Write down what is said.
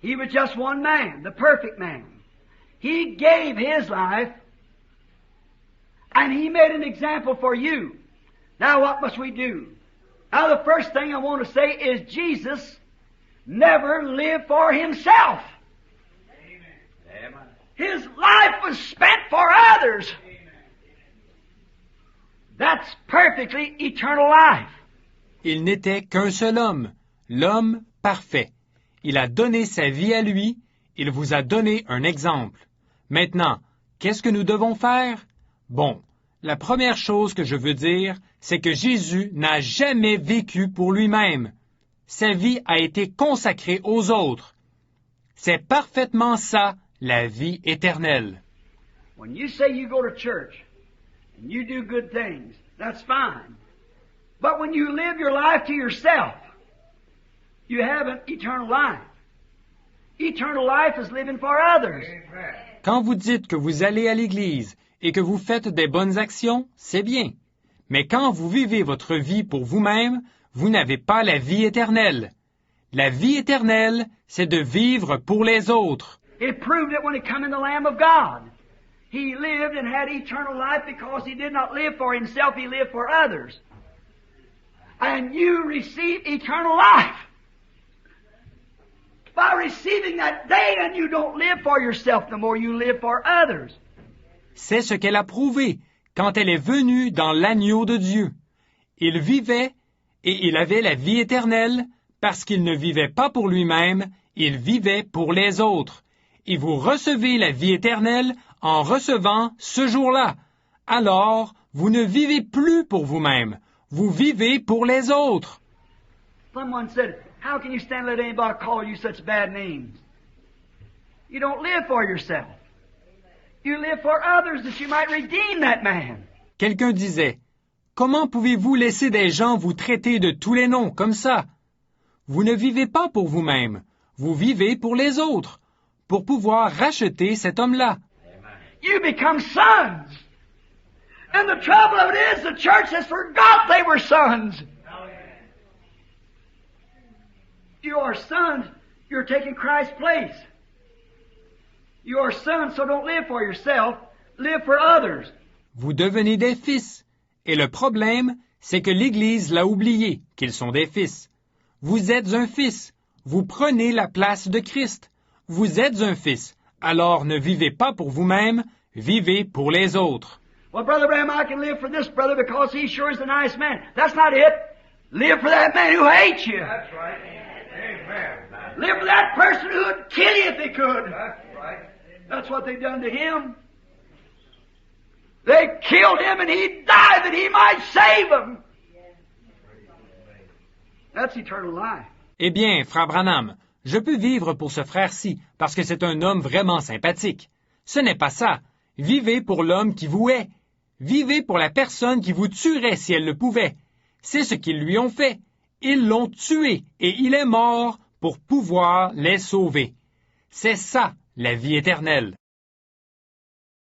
He was just one man, the perfect man. He gave his life, and he made an example for you. Now what must we do? Now the first thing I want to say is Jesus never lived for himself. Amen. His life was spent for others. That's perfectly eternal life. Il n'était qu'un seul homme, l'homme parfait. Il a donné sa vie à lui, il vous a donné un exemple. Maintenant, qu'est-ce que nous devons faire? Bon, la première chose que je veux dire, c'est que Jésus n'a jamais vécu pour lui-même. Sa vie a été consacrée aux autres. C'est parfaitement ça, la vie éternelle. When you say you go to church and you do good things, that's fine. But when you live your life to yourself, you haven't eternal life. Eternal life is living for others. Quand vous dites que vous allez à l'église et que vous faites des bonnes actions, c'est bien. Mais quand vous vivez votre vie pour vous-même, vous n'avez pas la vie éternelle. La vie éternelle, c'est de vivre pour les autres. It proved it when he come in the Lamb of God. He lived and had eternal life because he did not live for himself, he lived for others. And you receive eternal life by receiving that day, and you don't live for yourself no more, you live for others. C'est ce qu'elle a prouvé quand elle est venue dans l'agneau de Dieu. Il vivait et il avait la vie éternelle parce qu'il ne vivait pas pour lui-même, il vivait pour les autres. Et vous recevez la vie éternelle en recevant ce jour-là. Alors, vous ne vivez plus pour vous-même, vous vivez pour les autres. Someone said, how can you stand and let anybody call you such bad names? You don't live for yourself. You live for others that you might redeem that man. Quelqu'un disait, comment pouvez-vous laisser des gens vous traiter de tous les noms comme ça? Vous ne vivez pas pour vous-même, vous vivez pour les autres, pour pouvoir racheter cet homme-là. You become sons. And the trouble of it is the church has forgot they were sons. You are sons. You're taking Christ's place. You are sons, so don't live for yourself. Live for others. Vous devenez des fils. Et le problème, c'est que l'Église l'a oublié, qu'ils sont des fils. Vous êtes un fils. Vous prenez la place de Christ. Vous êtes un fils. Alors ne vivez pas pour vous-même, vivez pour les autres. Well, Brother Bram, I can live for this brother because he sure is a nice man. That's not it. Live for that man who hates you. That's right. Amen. Live for that person who would kill you if they could. That's right. That's what they done to him. They killed him and he died that he might save them. That's eternal life. Eh bien, Frère Branham, je peux vivre pour ce frère-ci parce que c'est un homme vraiment sympathique. Ce n'est pas ça. Vivez pour l'homme qui vous hait. Vivez pour la personne qui vous tuerait si elle le pouvait. C'est ce qu'ils lui ont fait. Ils l'ont tué et il est mort pour pouvoir les sauver. C'est ça, la vie éternelle.